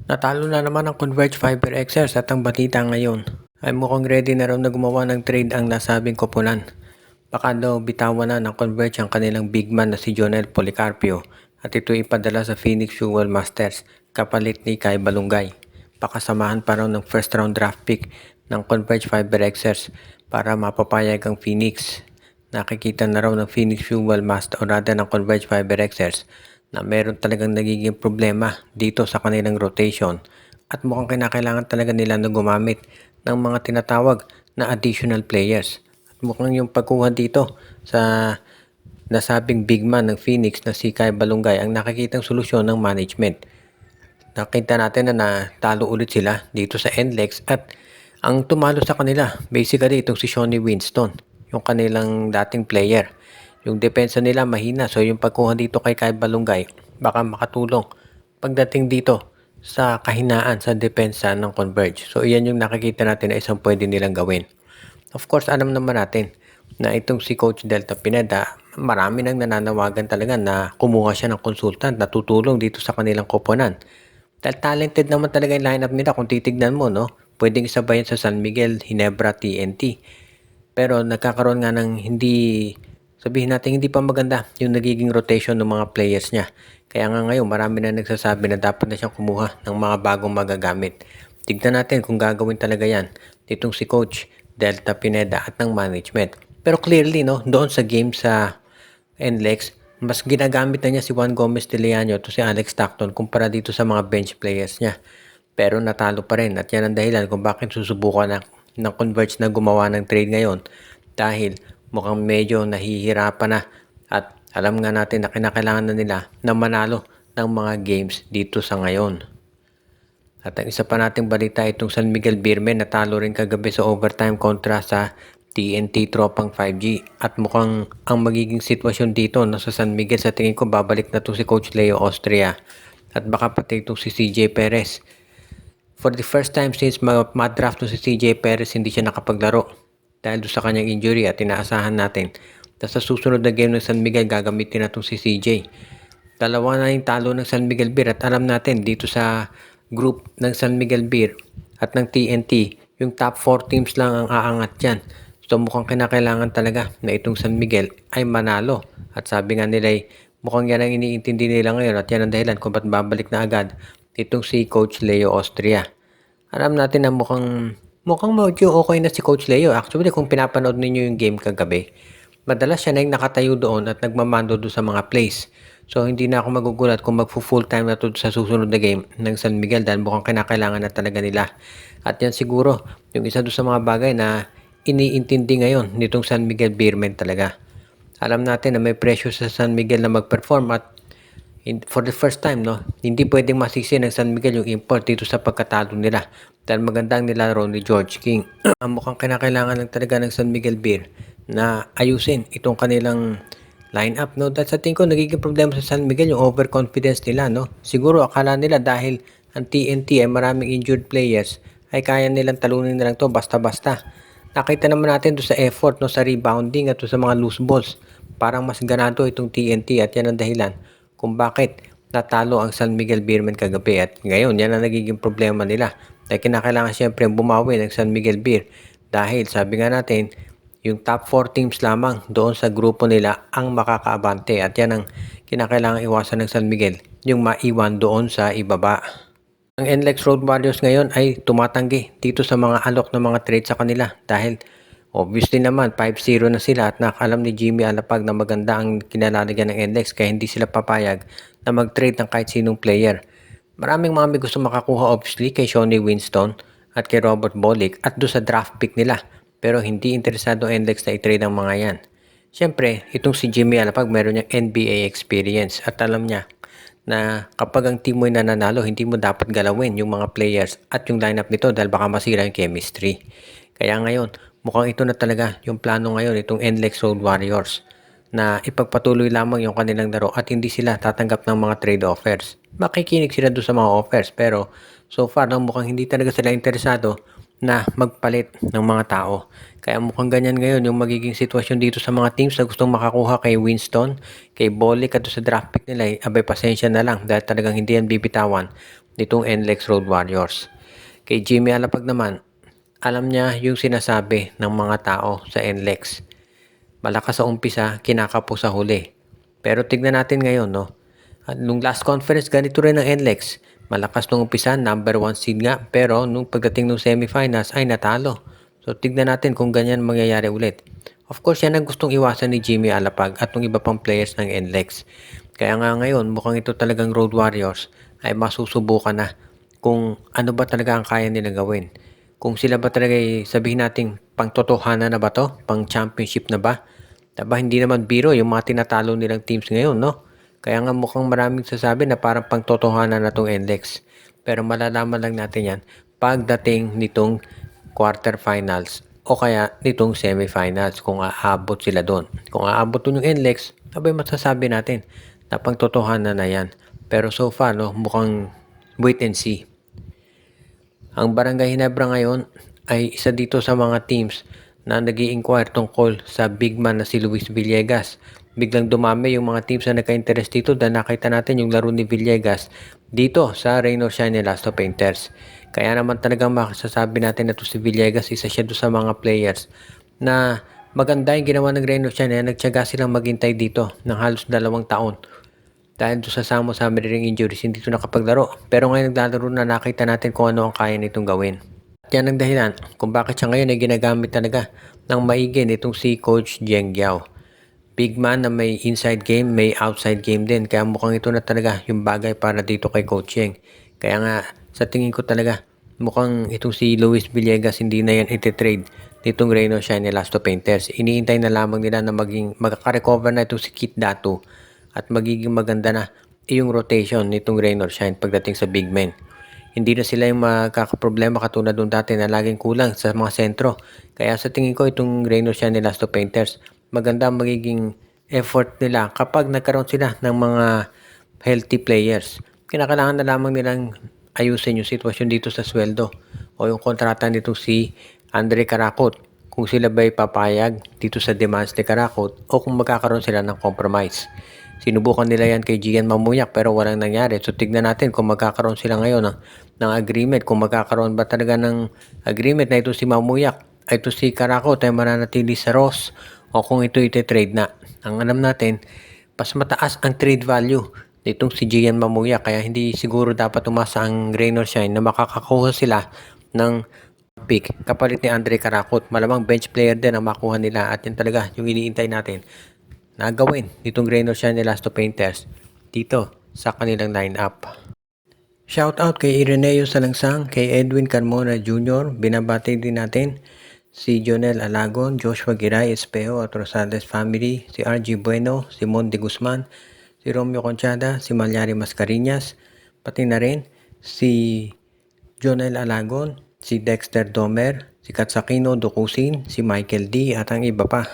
Natalo na naman ang Converge Fiber XRs at ang balita ngayon ay mukhang ready na raw na gumawa ng trade ang nasabing koponan. Baka daw bitawan na ng Converge ang kanilang big man na si Jonel Policarpio at ito ipadala sa Phoenix Fuel Masters kapalit ni Kai Balungay. Pakasamahan pa raw ng first round draft pick ng Converge Fiber XRs para mapapayag ang Phoenix. Nakikita na raw ng Phoenix Fuel Master o rather ng Converge Fiber XRs na meron talagang nagiging problema dito sa kanilang rotation at mukhang kinakailangan talaga nila na gumamit ng mga tinatawag na additional players. At mukhang yung pagkuha dito sa nasabing big man ng Phoenix na si Kai Balungay ang nakikitang solusyon ng management. Nakita natin na natalo ulit sila dito sa NLEX at ang tumalo sa kanila basically itong si Shawnee Winston, yung kanilang dating player. Yung depensa nila mahina, so yung pagkuha dito kay Kai Balungay baka makatulong pagdating dito sa kahinaan sa depensa ng Converge. So iyan yung nakikita natin na isang pwede nilang gawin. Of course, alam naman natin na itong si Coach Delta Pineda, marami nang nananawagan talaga na kumuha siya ng consultant na tutulong dito sa kanilang koponan. Dahil talented naman talaga yung lineup nila kung titignan mo, no? Pwedeng isabayan sa San Miguel, Ginebra, TNT. Pero nagkakaroon nga ng sabihin natin hindi pa maganda yung nagiging rotation ng mga players niya. Kaya nga ngayon marami na nagsasabi na dapat na siyang kumuha ng mga bagong magagamit. Tignan natin kung gagawin talaga yan nitong si Coach Delta Pineda at ng management. Pero clearly, no, doon sa game sa NLEX, mas ginagamit na niya si Juan Gomez de Leaño to si Alex Stockton kumpara dito sa mga bench players niya. Pero natalo pa rin at yan ang dahilan kung bakit susubukan ng Converge na gumawa ng trade ngayon dahil mukhang medyo nahihirapan na at alam nga natin na kinakailangan na nila na manalo ng mga games dito sa ngayon. At ang isa pa nating balita itong San Miguel Beermen natalo rin kagabi sa overtime kontra sa TNT Tropang 5G at mukhang ang magiging sitwasyon dito na sa San Miguel sa tingin ko babalik na to si Coach Leo Austria at baka pati itong si CJ Perez. For the first time since ma-draft to si CJ Perez hindi siya nakapaglaro dahil doon sa kanyang injury at inaasahan natin na sa susunod na game ng San Miguel gagamitin na itong si CJ. Dalawa na yung talo ng San Miguel Beer at alam natin dito sa group ng San Miguel Beer at ng TNT yung top 4 teams lang ang aangat dyan. So mukhang kinakailangan talaga na itong San Miguel ay manalo. At sabi nga nila ay mukhang yan ang iniintindi nila ngayon at yan ang dahilan kung ba't babalik na agad itong si Coach Leo Austria. Alam natin na mukhang medyo okay na si Coach Leo. Actually kung pinapanood ninyo yung game kagabi, madalas siya na yung nakatayo doon at nagmamando doon sa mga plays. So hindi na ako magugulat kung magfu-full time na to sa susunod na game ng San Miguel dahil mukhang kinakailangan na talaga nila. At yan siguro yung isa doon sa mga bagay na iniintindi ngayon nitong San Miguel Beermen talaga. Alam natin na may pressure sa San Miguel na mag-perform at for the first time, no, hindi pwedeng masisi ng San Miguel yung import dito sa pagkatalo nila dahil magandang nilaro ni George King. Mukhang kinakailangan lang talaga ng San Miguel Beer na ayusin itong kanilang lineup, no? Dahil sa tingin ko nagiging problema sa San Miguel yung overconfidence nila, no? Siguro akala nila dahil ang TNT ay maraming injured players ay kaya nilang talunin na lang to basta-basta. Nakita naman natin doon sa effort, no, sa rebounding at sa mga loose balls. Parang mas ganado itong TNT at yan ang dahilan kung bakit natalo ang San Miguel Beermen kagabi. At ngayon, yan ang nagiging problema nila. Dahil kinakailangan siyempre bumawi ng San Miguel Beer. Dahil sabi nga natin, yung top 4 teams lamang doon sa grupo nila ang makakaabante. At yan ang kinakailangan iwasan ng San Miguel, yung maiwan doon sa ibaba. Ang NLEX Road Warriors ngayon ay tumatanggi dito sa mga alok ng mga trade sa kanila dahil obviously naman 5-0 na sila at nakaalam ni Jimmy Alapag na maganda ang kinalalagyan ng NLEX kaya hindi sila papayag na mag-trade ng kahit sinong player. Maraming mga may gusto makakuha obviously kay Shawnee Winston at kay Robert Bolick at doon sa draft pick nila pero hindi interesado ang NLEX na i-trade ang mga yan. Siyempre, itong si Jimmy Alapag meron niyang NBA experience at alam niya na kapag ang team mo ay nananalo, hindi mo dapat galawin yung mga players at yung lineup nito dahil baka masira yung chemistry. Kaya ngayon, mukhang ito na talaga yung plano ngayon itong NLEX Road Warriors na ipagpatuloy lamang yung kanilang laro at hindi sila tatanggap ng mga trade offers. Makikinig sila doon sa mga offers pero so far mukhang hindi talaga sila interesado na magpalit ng mga tao. Kaya mukhang ganyan ngayon yung magiging sitwasyon dito sa mga teams na gustong makakuha kay Winston, kay Bolick at sa draft pick nila. Abay, pasensya na lang dahil talagang hindi yan bibitawan nitong NLEX Road Warriors. Kay Jimmy Alapag naman, alam niya yung sinasabi ng mga tao sa NLEX. Malakas sa umpisa, kinakapo sa huli. Pero tignan natin ngayon, no? At nung last conference, ganito rin ang NLEX. Malakas nung umpisa, number 1 seed nga. Pero nung pagdating ng semifinals, ay natalo. So tignan natin kung ganyan mangyayari ulit. Of course, yan ang gustong iwasan ni Jimmy Alapag at ng iba pang players ng NLEX. Kaya nga ngayon, mukhang ito talagang Road Warriors ay masusubukan na kung ano ba talaga ang kaya nila gawin. Kung sila ba talaga sabihin natin pang totohanan na ba to? Pang championship na ba? Diba hindi naman biro yung mga tinatalo nilang teams ngayon, no? Kaya nga mukhang maraming sasabi na parang pang totohanan na tong NLEX. Pero malalaman lang natin yan pagdating nitong quarterfinals o kaya nitong semifinals kung aabot sila doon. Kung aabot doon yung NLEX, abay masasabi natin na pang totohanan na yan. Pero so far, no, mukhang wait and see. Ang Barangay Ginebra ngayon ay isa dito sa mga teams na nag-i-inquire tungkol sa big man na si Luis Villegas. Biglang dumami yung mga teams na nagka-interest dito dahil nakita natin yung laro ni Villegas dito sa Rain or Shine Elasto Painters. Kaya naman talagang makasasabi natin na to si Villegas, isa siya doon sa mga players na maganda yung ginawa ng Rain or Shine. Nagtiyaga silang maghintay dito ng halos 2 taon. Dahil doon sa samo-sama ring injuries, hindi ito nakapaglaro. Pero ngayon naglalaro na, nakita natin kung ano ang kaya nitong gawin. At yan ang dahilan kung bakit siya ngayon ay ginagamit talaga ng maigi nitong si Coach Jiang Giao. Big man na may inside game, may outside game din. Kaya mukhang ito na talaga yung bagay para dito kay Coach Jiang. Kaya nga sa tingin ko talaga mukhang itong si Luis Villegas hindi na yan ititrade nitong Rain or Shine Elasto Painters. Iniintay na lamang nila na magkaka-recover na itong si Kit Datu at magiging maganda na yung rotation nitong Rain or Shine pagdating sa big men. Hindi na sila yung makakaproblema katulad nung dati na laging kulang sa mga sentro. Kaya sa tingin ko itong Rain or Shine Elasto Painters, maganda ang magiging effort nila kapag nagkaroon sila ng mga healthy players. Kinakailangan na lamang nilang ayusin yung sitwasyon dito sa sweldo o yung kontrata nito si Andre Karakot. Kung sila ba'y papayag dito sa demands ni Karakot o kung magkakaroon sila ng compromise. Sinubukan nila yan kay Gian Mamuyak pero walang nangyari. So tignan natin kung magkakaroon sila ngayon ng agreement. Kung magkakaroon ba talaga ng agreement na ito si Mamuyak ay ito si Karakot ay mananatili sa Ross o kung ito iti-trade na. Ang alam natin, mas mataas ang trade value nitong si Gian Mamuyak kaya hindi siguro dapat umasa ang Rain or Shine na makakakuha sila ng pick kapalit ni Andre Karakot. Malamang bench player din ang makuha nila at yan talaga yung iniintay natin na gawin nitong Rain or Shine Elasto Painters dito sa kanilang lineup. Shoutout kay Ireneo Salangsang, kay Edwin Carmona Jr., binabati din natin si Jonel Alagon, Joshua Giray Espejo at Rosales family, si RG Bueno, Simon De Guzman, si Romeo Conchada, si Malyari Mascareñas, pati na rin si Jonel Alagon, si Dexter Domer, si Katsakino Dukusin, si Michael D at ang iba pa.